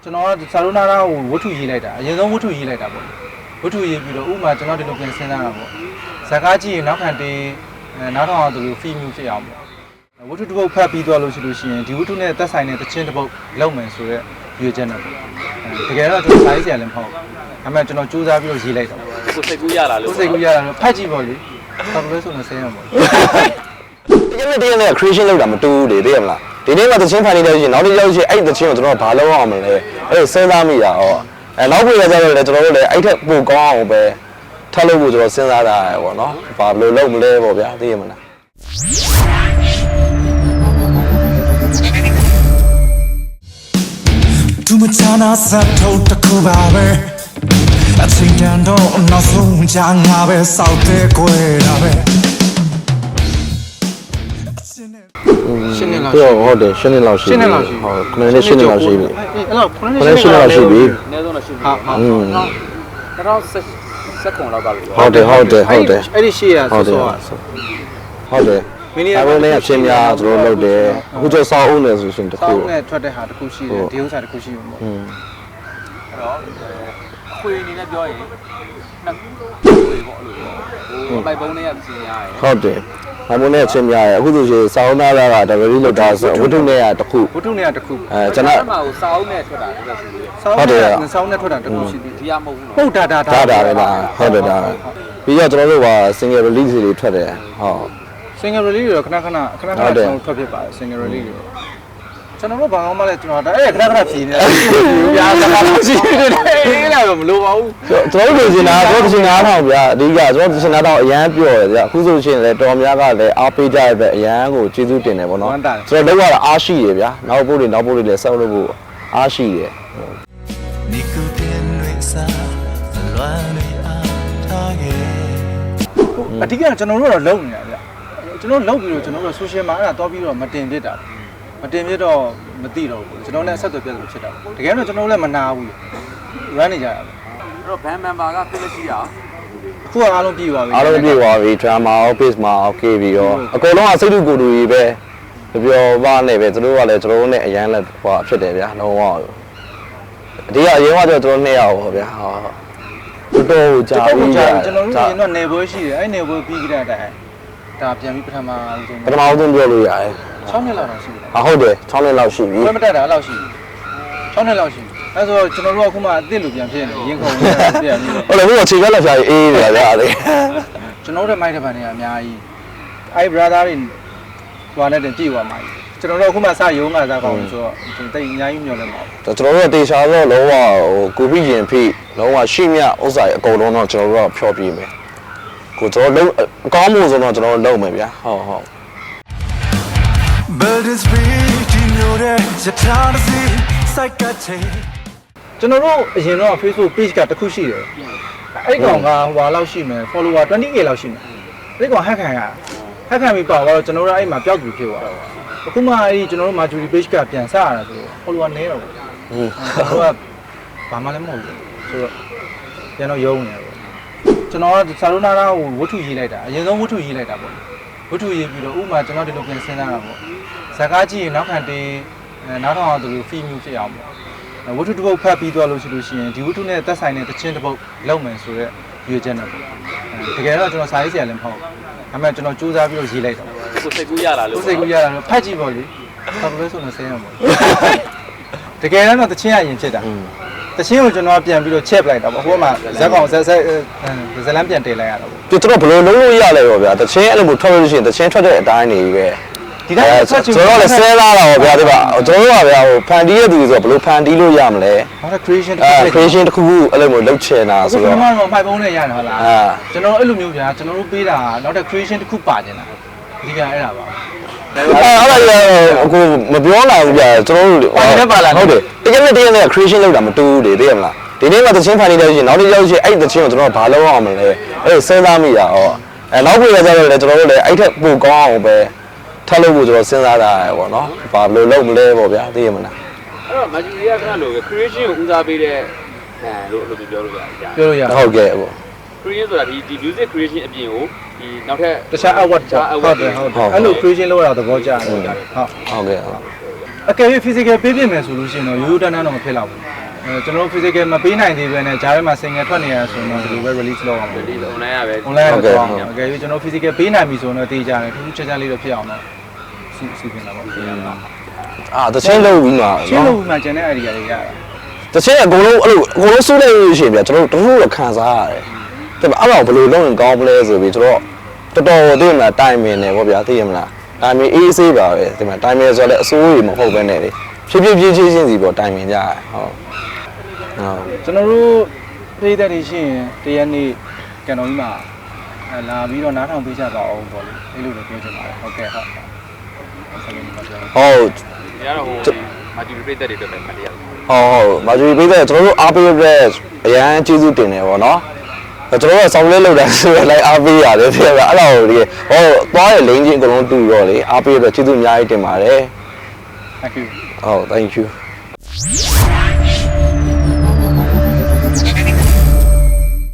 ကျွန်တော်ကစာလုံးနာတာကိုဝတ္ထုရေးလိုက်တာအရင်ဆုံးဝတ္ထုရေးလိုက်တာပေါ့ဝတ္ထုရေးပြီးတော့ဥမာကျွန်တော်ဒီလိုပြန်စဉ်းစားတာပေါ့ဇာကားကြည့်ရင်နောက်ခံတေးနောက်ထောင်အောင်သူဖီမြူဖြစ်အောင်ပေါ့ဝတ္ထုတစ်ပုဒ်ဖတ်ပြီးသွားလို့ရှိလို့ရှိရင်ဒီဝတ္ထုနဲ့သက်ဆိုင်တဲ့တခြင်းတစ်ပုဒ်လောက်မယ်ဆိုတော့ရွေးချက်နဲ့ပေါ့တကယ်တော့ကျွန်တော်စာရေးဆရာလည်းမဟုတ်ဘူးဒါပေမဲ့ကျွန်တော်စူးစမ်းပြီးတော့ရေးလိုက်တာကိုစိတ်ကူးရလာလို့ကိုစိတ်ကူးရလာလို့ဖတ်ကြည့်ပေါ့လေဘာလို့လဲဆိုတော့ဆင်းရမှာပေါ့ဒီနေ့ creation လုပ်တာမတူဘူးလေသိရမလားဒီနေ့မှသချင်းဖန်နေလို့ရှိရင်နောက်တစ်ယောက်ရှိအဲ့သချင်းကိုကျွန်တော်ဘာလုပ်အောင်မလဲအဲ့စဉ်းစားမိတာဟောနောက်ပြည်ရကြတော့လေကျွန်တော်တို့လည်းအဲ့ထက်ပိုကောင်းအောင်ပဲထပ်လုပ်ဖို့ကျွန်တော်စဉ်းစားတာရယ်ပေါ့နော်ဘာလို့လုပ်မလဲပေါ့ဗျာသိရမလားသူမချနာစပ်ထုတ်တခုပါပဲအချိန်တန်တော့နောက်ဆုံးချာငါပဲစောက်တဲ့ကွယ်တာပဲရှင်းနေလားဟုတ်တယ်ရှင်းနေလောက်ရှိပြီဟုတ်ခဏလေးရှင်းနေလောက်ရှိပြီအဲ့တော့ခဏလေးရှင်းနေလောက်ရှိပြီအနည်းဆုံးတော့ရှိပြီတော့စက်ကွန်လောက်ကပြီဟုတ်တယ်အဲ့ဒီရှေ့ရဆောဆောဟုတ်တယ်မင်းတို့လည်းအချင်းများသူတို့လုပ်တယ်အခုကျစောင်းအောင်လည်းဆိုရှင်တခုစောင်းနဲ့ထွက်တဲ့ဟာတခုရှိတယ်ဒီဥစ္စာတခုရှိမှာပေါ့အဲ့တော့အခွေအနေနဲ့ပြောရင်နှစ်ခွေပေါ့လို့ဟိုလိုက်ပုံးနဲ့ပြင်ရတယ်ဟုတ်တယ်အမုန်းနဲ့အချင်းများရဲ့အခုဆိုရှင်စောင်းသားကဒါဗရီလောက်တာဆိုဝတ္ထုနဲ့တခုဝတ္ထုနဲ့တခုကျွန်တော်ဟိုစောင်းနဲ့ထွက်တာတည်းရှိသေးတယ်ဟုတ်တယ်စောင်းနဲ့ထွက်တာတခုရှိသေးတယ်ဒီကမဟုတ်ဘူးဟုတ်တာပဲလားဟုတ်တယ်ဒါပြီးတော့ကျွန်တော်တို့က single release တွေထွက်တယ်ဟုတ် single release တွေခဏကျွန်တော်ထွက်ဖြစ်ပါတယ် single release တွေကျွန်တော်တို့ဘာမှမလဲကျွန်တော်အဲ့ခဏဖြည်နေတာဗျာစကားမရှိတယ်အဲ့ဒါတော့မလိုပါဘူးကျွန်တော်တို့ရှင်နာတော့ရှင်နာတော့ဗျာအဓိကကျွန်တော်ရှင်နာတော့အရန်ပြောတယ်ဗျာအခုဆိုရှင်လည်းတော်များကလည်းအားပေးကြရပဲအရန်ကိုကျေးဇူးတင်တယ်ဗောနော်ကျွန်တော်လောက်ရတာအားရှိရဗျာနောက်ပို့တွေလည်းဆောက်လို့ဖို့အားရှိတယ်你可变为啥乱你爱他耶အဓိကကျွန်တော်တို့တော့လုံနေတာဗျကျွန်တော်လုံပြီးတော့ကျွန်တော်တို့ social မှာအဲ့ဒါတော့ပြီးတော့မတင်ပြစ်တာမတင်ပြစ်တော့မသိတော့ဘူးကျွန်တော်လည်းအဆက်အသွယ်ပြတ်လို့ဖြစ်တာတကယ်တော့ကျွန်တော်လည်းမနာဘူး run နေကြတာပဲအဲ့တော့ band member ကဖြစ်လို့ရှိတာအခုကအားလုံးပြည့်သွားပြီအားလုံးပြည့်သွားပြီ drama office မှာ okay ပြီးတော့အကုန်လုံးကစိတ်တူကိုယ်တူကြီးပဲပြောပါနဲ့ပဲသူတို့ကလည်းကျွန်တော်တို့နဲ့အရန်လက်ဟိုဖြစ်တယ်ဗျာလုံးဝအဓိကအရင်ကကျွန်တော်တို့နှစ်ယောက်ပါဗျာဟုတ်တော်တော်ကြာပြီကျွန်တော်တို့ရင်တော့နေပွဲရှိတယ်အဲ့နေပွဲပြီးကြတဲ့အတိုင်းဒါပြန်ပြီးပထမဆုံးပြောလို့ရတယ်6နှစ်လောက်တော့ရှိပြီဟုတ်တယ်6နှစ်လောက်ရှိပြီဘယ်မတက်တာအဲ့လောက်ရှိပြီ6နှစ်လောက်ရှိပြီအဲ့ဆိုကျွန်တော်တို့ကအခုမှအစ်စ်လိုပြန်ဖြစ်နေရင်ခုံနေတာပြန်နေဟုတ်တယ်ဘုရားခြေကလက်ဖြာအေးနေတာဗျာလေကျွန်တော်တို့မိုက်တဲ့ဗန်တွေကအများကြီးအဲ့ brother တွေဟိုနဲ့တင်ကြည့်သွားမှာကျွန်တော်တို့အခုမှစရုံးကစားကောင်းဆိုတော့တိတ်အများကြီးမျှော်လင့်ပါဘူးကျွန်တော်တို့တေချာတော့လုံးဝဟိုကိုပြီးရင်ဖိလုံးဝရှိမြဥစ္စာအကုန်လုံးတော့ကျွန်တော်တို့ကဖျော်ပြမယ်ကိုကျွန်တော်လုံးအကောင်းမှုဆိုတော့ကျွန်တော်လုံးမယ်ဗျာဟုတ် But it's beating your head to try to see psychiatry ကျွန်တော်တို့အရင်တော့ Facebook page ကတခုရှိတယ်အဲ့ကောင်ကဟိုလောက်ရှိမယ် follower 20k လောက်ရှိမယ်အဲ့ကောင်ဟက်ခံပြီးပေါ့တော့ကျွန်တော်တို့အဲ့မှာပျောက်သူဖြစ်သွားတော့အခုမှအဲ့ကျွန်တော်တို့ Marjorie page ကပြန်စရတာဆိုတော့ follower နည်းတော့ဘူးကျွန်တော်ကဘာမှလည်းမဟုတ်ဘူးဆိုတော့ပြန်တော့ရုံးနေတယ်ကျွန်တော်ကစာလုံးနာတာကိုဝတ္ထုရေးလိုက်တာအရင်ဆုံးဝတ္ထုရေးလိုက်တာပေါ့ဝတ္ထုရေးပြီးတော့ဥမာကျွန်တော်ဒီလိုပြန်စဉ်းစားတာပေါ့ဇာကားကြည့်ရင်နောက်ခံတေးနောက်ထောင်အောင်သူဖီမြူဖြစ်အောင်ပေါ့ဝတ္ထုတစ်ပုဒ်ဖတ်ပြီးသွားလို့ရှိလို့ရှိရင်ဒီဝတ္ထုနဲ့သက်ဆိုင်တဲ့တခြင်းတစ်ပုဒ်လောက်မယ်ဆိုတော့ရွေးချက်နဲ့ပေါ့တကယ်တော့ကျွန်တော်စာရေးဆရာလည်းမဟုတ်ဘူးဒါပေမဲ့ကျွန်တော်စူးစမ်းပြီးတော့ရေးလိုက်တာကိုစိတ်ကူးရလာလို့ကိုစိတ်ကူးရလာလို့ဖတ်ကြည့်ပေါ့လေဘာလို့လဲဆိုတော့ဆင်းရမှာတကယ်တော့တခြင်းအရင်ဖြစ်တာတချင်းကိုကျွန်တော်ပြန်ပြီးတော့ချက်ပလိုက်တာပေါ့ဟိုမှာဇက်ကောင်ဇက်လန်းပြန်တင်လိုက်ရတာပေါ့ကျွန်တော်ဘယ်လိုလုံးလို့ရလဲရောဗျာတချင်းအဲ့လိုမျိုးထွက်လို့ရှိရင်တချင်းထွက်တဲ့အတိုင်းနေပဲဒီတိုင်းဆက်ချင်ကျွန်တော်လည်းဆဲလာတာပေါ့ဗျာဒီပါကျွန်တော်တို့ကဗျာဟိုဖန်တီးရသူဆိုတော့ဘယ်လိုဖန်တီးလို့ရမလဲဟော creation တစ်ခုအဲ့လိုမျိုးလုပ်ချင်တာဆိုတော့ကျွန်တော်မှမိုက်ပုံးနဲ့ရတယ်ဟုတ်လားကျွန်တော်အဲ့လိုမျိုးဗျာကျွန်တော်တို့ပေးတာနောက်တဲ့ creation တစ်ခုပါကျင်တာဒီကအဲ့ဒါပါအဲ့ဒါအခုမပြောနိုင်ဘူးဗျာကျွန်တော်တို့ဟုတ်တယ်တကယ်နဲ့ creation လုပ်တာမတူဘူးလေသိရမလားဒီနေ့မှသချင်းဖန်နေတယ်ရှင်နောက်တစ်ယောက်ရှိအဲ့သချင်းကိုကျွန်တော်ဘာလုပ်အောင်မလဲအဲ့စဉ်းစားမိတာဟောနောက်ပြည်ရကြတော့လေကျွန်တော်တို့လည်းအဲ့ထက်ပိုကောင်းအောင်ပဲထပ်လုပ်ဖို့ကျွန်တော်စဉ်းစားတာရယ်ပေါ့နော်ဘာလို့လုပ်မလဲပေါ့ဗျာသိရမလားအဲ့တော့ Marjorie ကခဏလို့ creation ကိုဦးစားပေးတဲ့လို့ပြောလို့ရတယ်ပြောလို့ရဟုတ်ကဲ့ပေါ့ creation ဆိုတာဒီ music creation အပြင်ကိုဒီနောက်ထပ်တခြား award ဟုတ်တယ်အဲ့လို creation လုပ်ရတာသဘောကျတယ်ဟုတ်ကဲ့ အကယ်၍ physical ပေးပြင်မယ်ဆိုလို့ရှိရင်တော့ရိုးရိုးတန်းတန်းတော့မဖြစ်တော့ဘူးကျွန်တော်တို့ physical မပေးနိုင်သေးဘဲနဲ့ဂျားထဲမှာ single ထွက်နေရဆိုတော့ဒီလိုပဲ release လုပ်အောင် ဒီလို online ရပဲ online တော့တော့အကယ်၍ကျွန်တော် physical ပေးနိုင်ပြီဆိုတော့တေးကြတယ်ထူးထူးခြားခြားလေးတော့ဖြစ်အောင်တော့စီစဉ်တာပေါ့ပြင်ရမှာ တချင်းလို့ပြီးမှာ ရှင်းလို့မှကျန်တဲ့ idea တွေရတာ တချင်းအကုန်လုံးအဲ့လိုအကုန်လုံးစိုးလိုက်လို့ရှိရင်ဗျကျွန်တော်တို့တော့ခံစားရတယ်ဒါပေမဲ့အဲ့တော့ဘယ်လိုလုပ်ရင်ကောင်းမလဲဆိုပြီးကျွန်တော်တော်တော်သိမလားတိုင်မင်နေပေါ့ဗျာသိရမလားတိုင်မင်အေးဆေးပါပဲဒီမှာတိုင်မင်ဆိုတော့လည်းအစိုးရမဟုတ်ဘဲနဲ့လေဖြည်းဖြည်းချင်းချင်းစီပေါ့တိုင်မင်ကြဟုတ်ကျွန်တော်တို့ပြည်သက်တွေရှိရင်တရက်နေ့ကန်တော်ကြီးမှာလာပြီးတော့နားထောင်ပေးကြပါအောင်ပေါ့လေအဲ့လိုလည်းပြောချင်ပါတယ်ဟုတ်ကဲ့ဟုတ်ဟုတ် ရတော့ဟိုမာဂျီပိတ်သက်တွေအတွက်ပဲမတရားဘူးဟုတ်မာဂျူရီပေးတဲ့ကျွန်တော်တို့အားပေးတဲ့အရန်ကျေးဇူးတင်တယ်ပေါ့နော်ကျွန်တော်ကဆောင်းလဲလောက်တာဆိုတော့လိုက်အားပေးရတယ်တဲ့အဲ့လိုဒီသွားရလိမ့်ချင်းအကုန်လုံးတူတော့လေအားပေးတဲ့ကျေးဇူးအများကြီးတင်ပါတယ် Thank you thank you